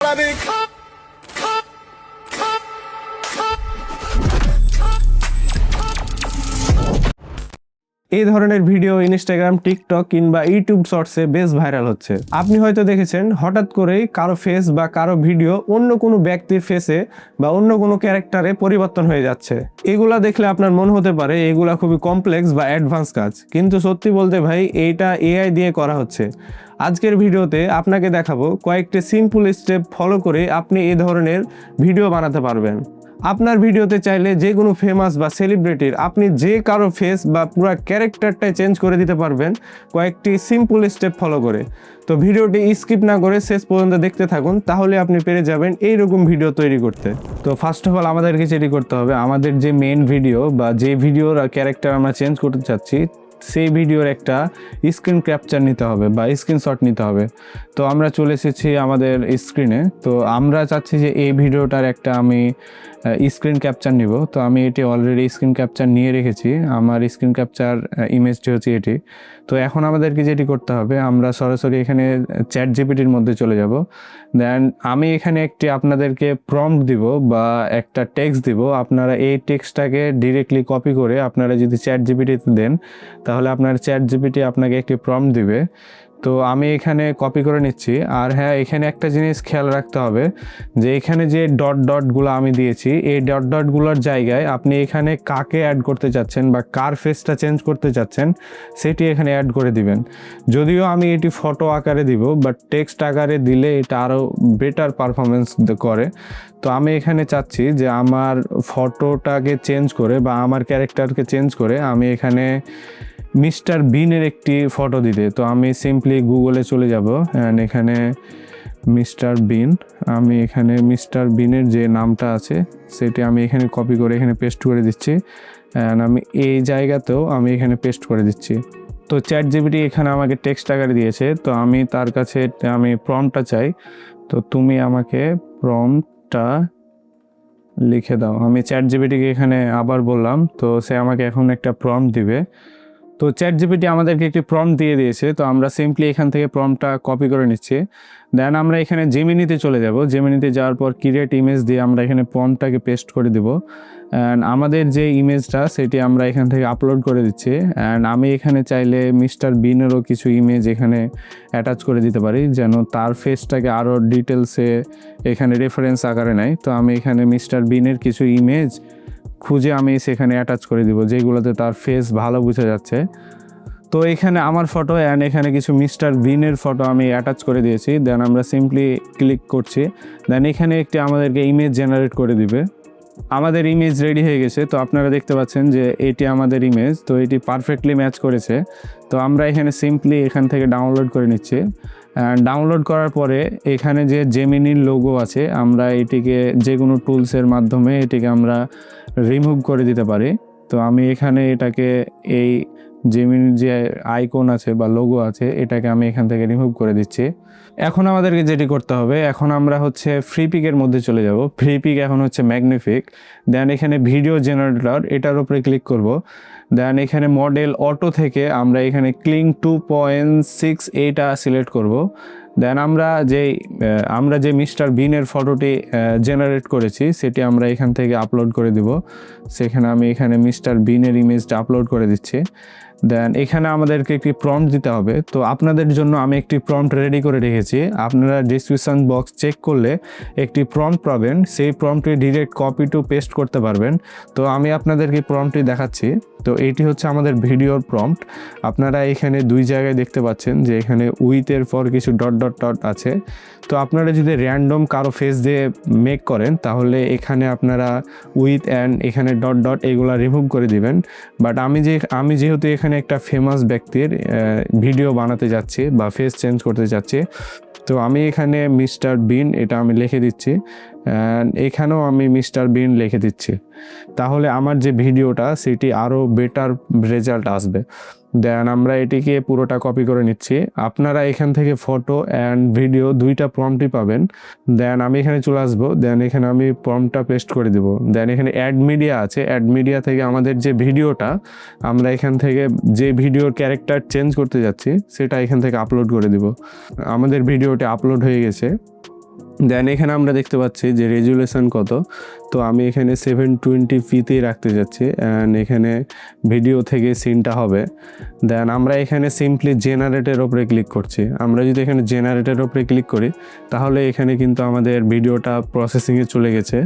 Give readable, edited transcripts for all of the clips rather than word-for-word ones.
পালাবি। এই ধরনের video Instagram, TikTok কিংবা ইউটিউব শর্টসে বেশ ভাইরাল হচ্ছে। আপনি হয়তো দেখেছেন হঠাৎ করেই কারো ফেস বা কারো ভিডিও অন্য কোনো ব্যক্তির ফেসে বা অন্য কোনো ক্যারেক্টারে পরিবর্তন হয়ে যাচ্ছে। এগুলা দেখলে আপনার মনে হতে পারে এগুলা খুবই কমপ্লেক্স বা অ্যাডভান্স কাজ, কিন্তু সত্যি বলতে ভাই এইটা এআই দিয়ে করা হচ্ছে। আজকের ভিডিওতে আপনাকে দেখাবো কয়েকটি সিম্পল স্টেপ ফলো করে আপনি এই ধরনের ভিডিও বানাতে পারবেন। আপনার ভিডিওতে চাইলে যে কোনো ফেমাস বা সেলিব্রিটির আপনি যে কারো ফেস বা পুরো ক্যারেক্টারটাই চেঞ্জ করে দিতে পারবেন কয়েকটি সিম্পল স্টেপ ফলো করে। তো ভিডিওটি স্কিপ না করে শেষ পর্যন্ত দেখতে থাকুন, তাহলে আপনি পেরে যাবেন এইরকম ভিডিও তৈরি করতে। তো ফার্স্ট অফ অল আমাদেরকে যেটি করতে হবে, আমাদের যে মেন ভিডিও বা যে ভিডিওর ক্যারেক্টার আমরা চেঞ্জ করতে চাচ্ছি সেই ভিডিওর একটা স্ক্রিন ক্যাপচার নিতে হবে বা স্ক্রিনশট নিতে হবে। তো আমরা চলে এসেছি আমাদের স্ক্রিনে। তো আমরা চাচ্ছি যে এই ভিডিওটার একটা আমি স্ক্রিন ক্যাপচার নিব। তো আমি এটি অলরেডি স্ক্রিন ক্যাপচার নিয়ে রেখেছি। আমার স্ক্রিন ক্যাপচার ইমেজটি হচ্ছে এটি। তো এখন আমাদেরকে যেটি করতে হবে, আমরা সরাসরি এখানে চ্যাট জিপিটির মধ্যে চলে যাব। দেন আমি এখানে একটি আপনাদেরকে প্রম্পট দিব বা একটা টেক্সট দিব। আপনারা এই টেক্সটটাকে ডিরেক্টলি কপি করে আপনারা যদি চ্যাট জিপিটিতে দেন, তাহলে আপনার চ্যাট জিপিটি আপনাকে একটি প্রম্পট দিবে। তো আমি এখানে কপি করে নিচ্ছি। আর হ্যাঁ, এখানে একটা জিনিস খেয়াল রাখতে হবে যে এখানে যে ডটগুলো আমি দিয়েছি, এই ডটগুলোর জায়গায় আপনি এখানে কাকে অ্যাড করতে চাচ্ছেন বা কার ফেসটা চেঞ্জ করতে চাচ্ছেন সেটি এখানে অ্যাড করে দিবেন। যদিও আমি এটি ফটো আকারে দিব, বাট টেক্সট আকারে দিলে এটা আরও বেটার পারফরমেন্স করে। তো আমি এখানে চাচ্ছি যে আমার ফটোটাকে চেঞ্জ করে বা আমার ক্যারেক্টারকে চেঞ্জ করে আমি এখানে মিস্টার বিনের একটি ফটো দিতে। তো আমি সিম্পলি গুগলে চলে যাব অ্যান্ড এখানে মিস্টার বিন, আমি এখানে মিস্টার বিনের যে নামটা আছে সেটি আমি এখানে কপি করে এখানে পেস্ট করে দিচ্ছি। অ্যান্ড আমি এই জায়গাতেও আমি এখানে পেস্ট করে দিচ্ছি। তো চ্যাট জিপিটি এখানে আমাকে টেক্সট আকারে দিয়েছে। তো আমি তার কাছে আমি প্রম্পটটা চাই। তো তুমি আমাকে প্রম্পটটা লিখে দাও। আমি চ্যাট জিপিটিকে এখানে আবার বললাম, তো সে আমাকে এখন একটা প্রম্পট দিবে। তো চ্যাট জিপিটি আমাদেরকে একটি প্রম্পট দিয়ে দিয়েছে। তো আমরা সিম্পলি এখান থেকে প্রম্পটটা কপি করে নিচ্ছি। দেন আমরা এখানে জেমিনিতে চলে যাব। জেমিনিতে যাওয়ার পর ক্রিয়েট ইমেজ দিয়ে আমরা এখানে প্রম্পটটাকে পেস্ট করে দিব। অ্যান্ড আমাদের যে ইমেজটা সেটি আমরা এখান থেকে আপলোড করে দিচ্ছি। অ্যান্ড আমি এখানে চাইলে মিস্টার বিনেরও কিছু ইমেজ এখানে অ্যাটাচ করে দিতে পারি, যেন তার ফেসটাকে আরও ডিটেলসে এখানে রেফারেন্স আকারে নেয়। তো আমি এখানে মিস্টার বিনের কিছু ইমেজ খুঁজে আমি সেখানে অ্যাটাচ করে দিব, যেগুলোতে তার ফেস ভালো বোঝা যাচ্ছে। তো এখানে আমার ফটো অ্যান্ড এখানে কিছু মিস্টার বিনের ফটো আমি অ্যাটাচ করে দিয়েছি। দেন আমরা সিম্পলি ক্লিক করছি। দেন এখানে একটি আমাদেরকে ইমেজ জেনারেট করে দিবে। আমাদের ইমেজ রেডি হয়ে গেছে। তো আপনারা দেখতে পাচ্ছেন যে এটি আমাদের ইমেজ। তো এটি পারফেক্টলি ম্যাচ করেছে। তো আমরা এখানে সিম্পলি এখান থেকে ডাউনলোড করে নিচ্ছি। ডাউনলোড করার পরে এখানে যে জেমিনির লোগো আছে, আমরা এটিকে যে কোনো টুলসের মাধ্যমে এটিকে আমরা রিমুভ করে দিতে পারি। তো আমি এখানে এটাকে এই জেমিনির যে আইকন আছে বা লোগো আছে এটাকে আমি এখান থেকে রিমুভ করে দিচ্ছি। এখন আমাদেরকে যেটি করতে হবে, এখন আমরা হচ্ছে ফ্রি পিকের মধ্যে চলে যাব। ফ্রি পিক এখন হচ্ছে ম্যাগনিফিক। দেন এখানে ভিডিও জেনারেটর, এটার উপরে ক্লিক করব। দেন এখানে মডেল অটো থেকে আমরা এখানে ক্লিং 2.68 সিলেক্ট করব। দেন আমরা যে মিস্টার বিনের ফটোটি জেনারেট করেছি সেটি আমরা এখান থেকে আপলোড করে দিব। সেখানে আমি এখানে মিস্টার বিনের ইমেজটা আপলোড করে দিচ্ছি। দেন এখানে আমাদেরকে একটি প্রম্পট দিতে হবে। তো আপনাদের জন্য আমি একটি প্রম্পট রেডি করে রেখেছি। আপনারা ডিসক্রিপশন বক্স চেক করলে একটি প্রম্পট পাবেন, সেই প্রম্পটটি ডিরেক্ট কপি টু পেস্ট করতে পারবেন। তো আমি আপনাদেরকে প্রম্পটটি দেখাচ্ছি। তো এইটি হচ্ছে আমাদের ভিডিওর প্রম্পট। আপনারা এখানে দুই জায়গায় দেখতে পাচ্ছেন যে এখানে উইথের পর কিছু ডট আছে। তো আপনারা যদি র্যান্ডম কারো ফেস দিয়ে মেক করেন তাহলে এখানে আপনারা উইথ অ্যান্ড এখানে ডট এগুলো রিমুভ করে দিবেন। বাট আমি যেহেতু এখানে একটা ফেমাস ব্যক্তির ভিডিও বানাতে যাচ্ছি বা ফেস চেঞ্জ করতে যাচ্ছি, তো আমি এখানে মিস্টার বিন এটা আমি লিখে দিচ্ছি। এখানেও আমি মিস্টার বিন লিখে দিচ্ছি। তাহলে আমার যে ভিডিওটা সেটি আরও বেটার রেজাল্ট আসবে। দেন আমরা এটিকে পুরোটা কপি করে নিচ্ছি। আপনারা এখান থেকে ফটো অ্যান্ড ভিডিও দুইটা প্রম্পটই পাবেন। দেন আমি এখানে চলে আসবো। দেন এখানে আমি প্রম্পটটা পেস্ট করে দিব। দেন এখানে অ্যাড মিডিয়া আছে, অ্যাড মিডিয়া থেকে আমাদের যে ভিডিওটা আমরা এখান থেকে যে ভিডিওর ক্যারেক্টার চেঞ্জ করতে যাচ্ছি সেটা এখান থেকে আপলোড করে দিব। আমাদের ভিডিওটি আপলোড হয়ে গেছে। দেন এখানে আমরা দেখতে পাচ্ছি যে রেজুলেশন কত। তো আমি এখানে 720pতেই রাখতে যাচ্ছি, অ্যান্ড এখানে ভিডিও থেকে সিনটা হবে। দেন আমরা এখানে সিম্পলি জেনারেটের ওপরে ক্লিক করছি। আমরা যদি এখানে জেনারেটের ওপরে ক্লিক করি তাহলে এখানে কিন্তু আমাদের ভিডিওটা প্রসেসিংয়ে চলে গেছে।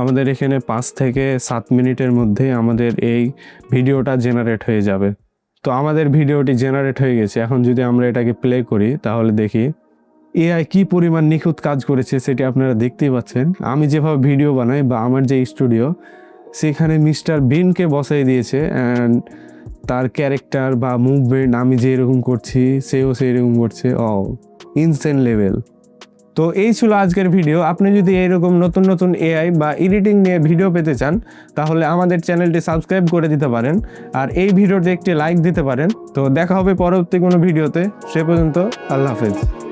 আমাদের এখানে 5 থেকে 7 মিনিটের মধ্যে আমাদের এই ভিডিওটা জেনারেট হয়ে যাবে। তো আমাদের ভিডিওটি জেনারেট হয়ে গেছে। এখন যদি আমরা এটাকে প্লে করি তাহলে দেখি এআই কি পরিমাণ নিখুঁত কাজ করেছে সেটি আপনারা দেখতেই পাচ্ছেন। আমি যেভাবে ভিডিও বানাই বা আমার যে স্টুডিও, সেখানে মিস্টার বিনকে বসাই দিয়েছে, অ্যান্ড তার ক্যারেক্টার বা মুভমেন্ট আমি যে এরকম করছি সেও সেই রকম করছে। Insane level. তো এই ছিল আজকের ভিডিও। আপনি যদি এইরকম নতুন নতুন এআই বা এডিটিং নিয়ে ভিডিও পেতে চান তাহলে আমাদের চ্যানেলটি সাবস্ক্রাইব করে দিতে পারেন, আর এই ভিডিওতে একটি লাইক দিতে পারেন। তো দেখা হবে পরবর্তী কোনো ভিডিওতে। সে পর্যন্ত আল্লাহ হাফেজ।